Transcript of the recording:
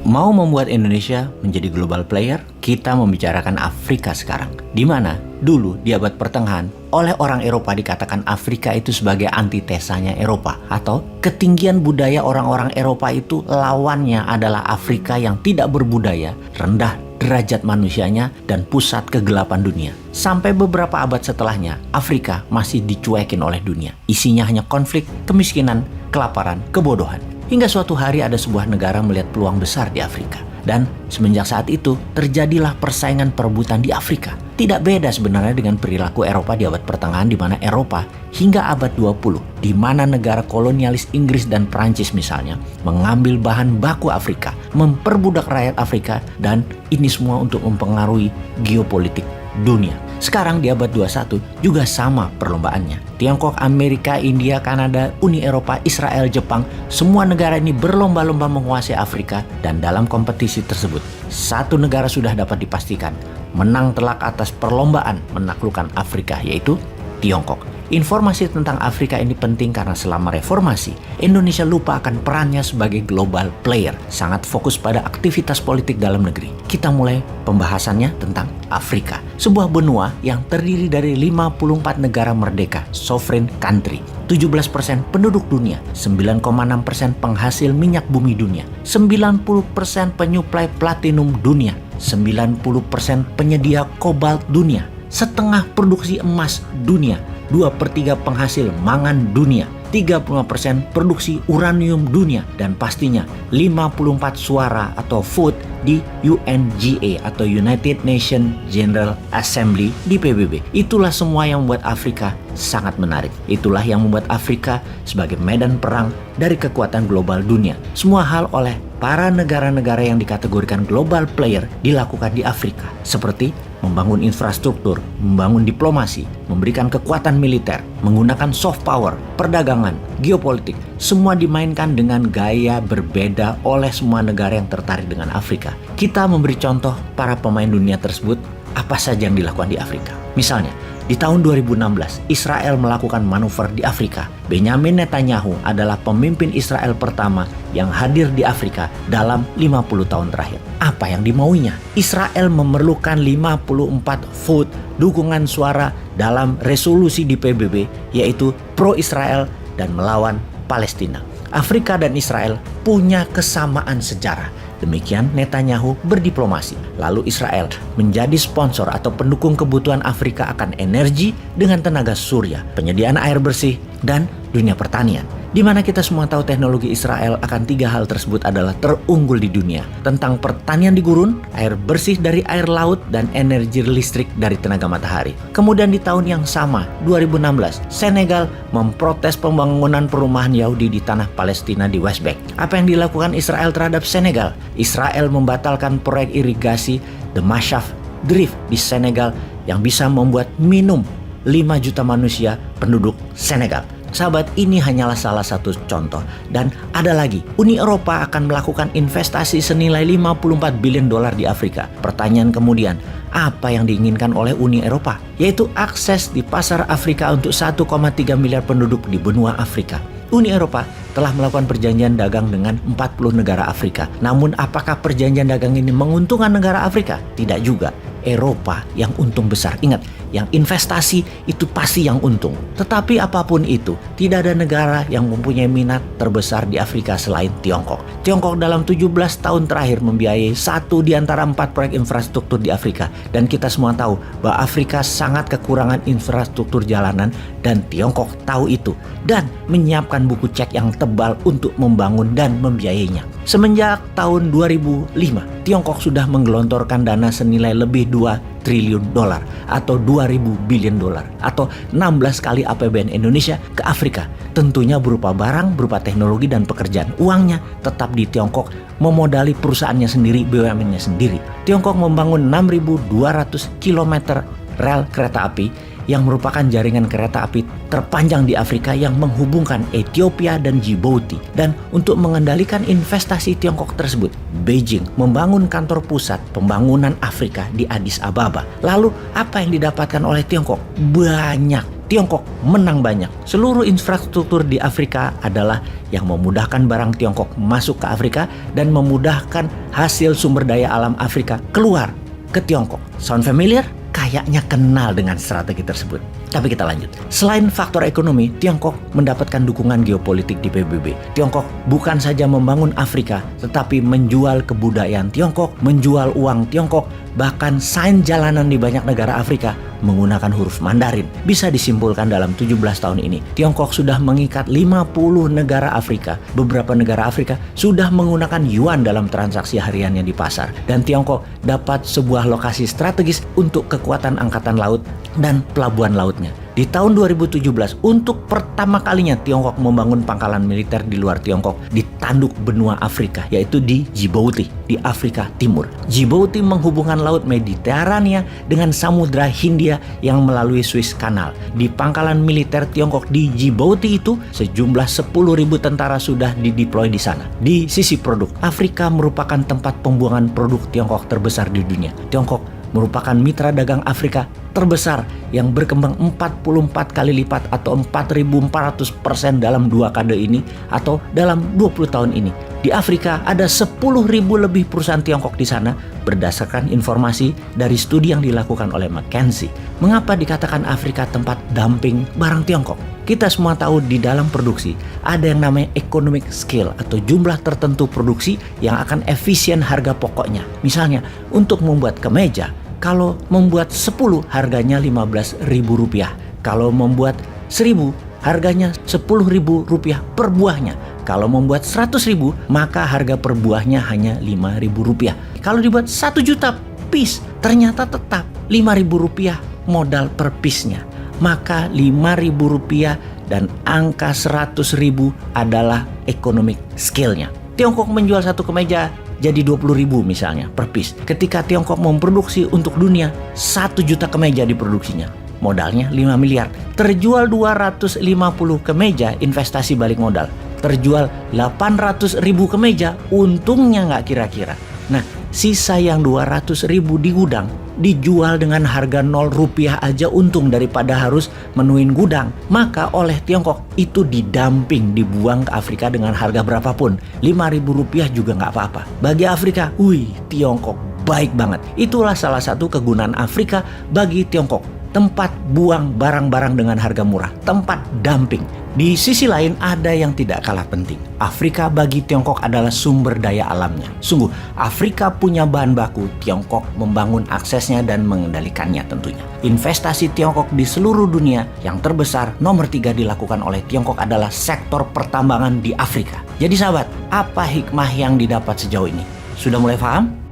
Mau membuat Indonesia menjadi global player, kita membicarakan Afrika sekarang. Di mana dulu di abad pertengahan, oleh orang Eropa dikatakan Afrika itu sebagai antitesanya Eropa. Atau ketinggian budaya orang-orang Eropa itu lawannya adalah Afrika yang tidak berbudaya, rendah derajat manusianya, dan pusat kegelapan dunia. Sampai beberapa abad setelahnya, Afrika masih dicuekin oleh dunia. Isinya hanya konflik, kemiskinan, kelaparan, kebodohan. Hingga suatu hari ada sebuah negara melihat peluang besar di Afrika. Dan semenjak saat itu terjadilah persaingan perebutan di Afrika. Tidak beda sebenarnya dengan perilaku Eropa di abad pertengahan, di mana Eropa hingga abad 20, di mana negara kolonialis Inggris dan Prancis misalnya mengambil bahan baku Afrika, memperbudak rakyat Afrika, dan ini semua untuk mempengaruhi geopolitik dunia. Sekarang di abad 21 juga sama perlombaannya. Tiongkok, Amerika, India, Kanada, Uni Eropa, Israel, Jepang, semua negara ini berlomba-lomba menguasai Afrika, dan dalam kompetisi tersebut satu negara sudah dapat dipastikan menang telak atas perlombaan menaklukkan Afrika, yaitu Tiongkok. Informasi tentang Afrika ini penting karena selama reformasi, Indonesia lupa akan perannya sebagai global player, sangat fokus pada aktivitas politik dalam negeri. Kita mulai pembahasannya tentang Afrika, sebuah benua yang terdiri dari 54 negara merdeka, sovereign country, 17% penduduk dunia, 9,6% penghasil minyak bumi dunia, 90% penyuplai platinum dunia, 90% penyedia kobalt dunia, setengah produksi emas dunia, 2/3 penghasil mangan dunia, 35% produksi uranium dunia, dan pastinya 54 suara atau vote di UNGA atau United Nations General Assembly di PBB. Itulah semua yang membuat Afrika sangat menarik. Itulah yang membuat Afrika sebagai medan perang dari kekuatan global dunia. Semua hal oleh para negara-negara yang dikategorikan global player dilakukan di Afrika, seperti membangun infrastruktur, membangun diplomasi, memberikan kekuatan militer, menggunakan soft power, perdagangan, geopolitik. Semua dimainkan dengan gaya berbeda oleh semua negara yang tertarik dengan Afrika. Kita memberi contoh para pemain dunia tersebut, apa saja yang dilakukan di Afrika. Misalnya, di tahun 2016, Israel melakukan manuver di Afrika. Benjamin Netanyahu adalah pemimpin Israel pertama yang hadir di Afrika dalam 50 tahun terakhir. Apa yang dimauinya? Israel memerlukan 54 vote dukungan suara dalam resolusi di PBB, yaitu pro-Israel dan melawan Palestina. Afrika dan Israel punya kesamaan sejarah. Demikian Netanyahu berdiplomasi. Lalu Israel menjadi sponsor atau pendukung kebutuhan Afrika akan energi dengan tenaga surya, penyediaan air bersih, dan dunia pertanian. Di mana kita semua tahu teknologi Israel akan 3 hal tersebut adalah terunggul di dunia. Tentang pertanian di gurun, air bersih dari air laut, dan energi listrik dari tenaga matahari. Kemudian di tahun yang sama, 2016, Senegal memprotes pembangunan perumahan Yahudi di tanah Palestina di West Bank. Apa yang dilakukan Israel terhadap Senegal? Israel membatalkan proyek irigasi The Mashaf Drift di Senegal yang bisa membuat minum 5 juta manusia penduduk Senegal. Sahabat, ini hanyalah salah satu contoh. Dan ada lagi, Uni Eropa akan melakukan investasi senilai 54 billion dolar di Afrika. Pertanyaan kemudian, apa yang diinginkan oleh Uni Eropa? Yaitu akses di pasar Afrika untuk 1,3 miliar penduduk di benua Afrika. Uni Eropa telah melakukan perjanjian dagang dengan 40 negara Afrika. Namun apakah perjanjian dagang ini menguntungkan negara Afrika? Tidak juga. Eropa yang untung besar. Ingat, yang investasi itu pasti yang untung. Tetapi apapun itu, tidak ada negara yang mempunyai minat terbesar di Afrika selain Tiongkok. Tiongkok dalam 17 tahun terakhir membiayai 1 di antara 4 proyek infrastruktur di Afrika. Dan kita semua tahu bahwa Afrika sangat kekurangan infrastruktur jalanan, dan Tiongkok tahu itu dan menyiapkan buku cek yang tebal untuk membangun dan membiayainya. Semenjak tahun 2005, Tiongkok sudah menggelontorkan dana senilai lebih 2 triliun dolar atau 2.000 billion dolar atau 16 kali APBN Indonesia ke Afrika. Tentunya berupa barang, berupa teknologi dan pekerjaan. Uangnya tetap di Tiongkok, memodali perusahaannya sendiri, BUMN-nya sendiri. Tiongkok membangun 6.200 km rel kereta api yang merupakan jaringan kereta api terpanjang di Afrika yang menghubungkan Ethiopia dan Djibouti. Dan untuk mengendalikan investasi Tiongkok tersebut, Beijing membangun kantor pusat pembangunan Afrika di Addis Ababa. Lalu apa yang didapatkan oleh Tiongkok? Banyak Tiongkok menang banyak. Seluruh infrastruktur di Afrika adalah yang memudahkan barang Tiongkok masuk ke Afrika dan memudahkan hasil sumber daya alam Afrika keluar ke Tiongkok. Sound familiar? Kayaknya kenal dengan strategi tersebut. Tapi kita lanjut. Selain faktor ekonomi, Tiongkok mendapatkan dukungan geopolitik di PBB. Tiongkok bukan saja membangun Afrika, tetapi menjual kebudayaan Tiongkok, menjual uang Tiongkok, bahkan sign jalanan di banyak negara Afrika menggunakan huruf Mandarin. Bisa disimpulkan dalam 17 tahun ini, Tiongkok sudah mengikat 50 negara Afrika. Beberapa negara Afrika sudah menggunakan yuan dalam transaksi hariannya di pasar. Dan Tiongkok dapat sebuah lokasi strategis untuk kekuatan angkatan laut dan pelabuhan lautnya. Di tahun 2017, untuk pertama kalinya Tiongkok membangun pangkalan militer di luar Tiongkok di tanduk benua Afrika, yaitu di Djibouti, di Afrika Timur. Djibouti menghubungkan laut Mediterania dengan Samudra Hindia yang melalui Suez Canal. Di pangkalan militer Tiongkok di Djibouti itu, sejumlah 10.000 tentara sudah dideploy di sana. Di sisi produk, Afrika merupakan tempat pembuangan produk Tiongkok terbesar di dunia. Tiongkok merupakan mitra dagang Afrika terbesar yang berkembang 44 kali lipat atau 4.400% dalam 2 dekade ini atau dalam 20 tahun ini. Di Afrika ada 10.000 lebih perusahaan Tiongkok di sana berdasarkan informasi dari studi yang dilakukan oleh McKinsey. Mengapa dikatakan Afrika tempat dumping barang Tiongkok? Kita semua tahu di dalam produksi ada yang namanya economic scale atau jumlah tertentu produksi yang akan efisien harga pokoknya. Misalnya untuk membuat kemeja, kalau membuat 10 harganya Rp15.000. Kalau membuat 1.000 harganya Rp10.000 per buahnya. Kalau membuat 100.000 maka harga per buahnya hanya Rp5.000. Kalau dibuat 1 juta piece ternyata tetap Rp5.000 modal per piece-nya. Maka Rp5.000 dan angka 100.000 adalah economic scale-nya. Tiongkok menjual satu kemeja jadi 20.000 misalnya per piece. Ketika Tiongkok memproduksi untuk dunia 1 juta kemeja diproduksinya, modalnya 5 miliar. Terjual 250 kemeja, investasi balik modal. Terjual 800.000 kemeja, untungnya nggak kira-kira. Nah, sisa yang 200.000 di gudang dijual dengan harga Rp0 aja untung daripada harus menuin gudang. Maka oleh Tiongkok itu didumping, dibuang ke Afrika dengan harga berapapun. Rp5.000 juga nggak apa-apa. Bagi Afrika, Tiongkok baik banget. Itulah salah satu kegunaan Afrika bagi Tiongkok. Tempat buang barang-barang dengan harga murah, tempat dumping. Di sisi lain ada yang tidak kalah penting. Afrika bagi Tiongkok adalah sumber daya alamnya. Sungguh, Afrika punya bahan baku, Tiongkok membangun aksesnya dan mengendalikannya tentunya. Investasi Tiongkok di seluruh dunia yang terbesar nomor 3 dilakukan oleh Tiongkok adalah sektor pertambangan di Afrika. Jadi sahabat, apa hikmah yang didapat sejauh ini? Sudah mulai paham?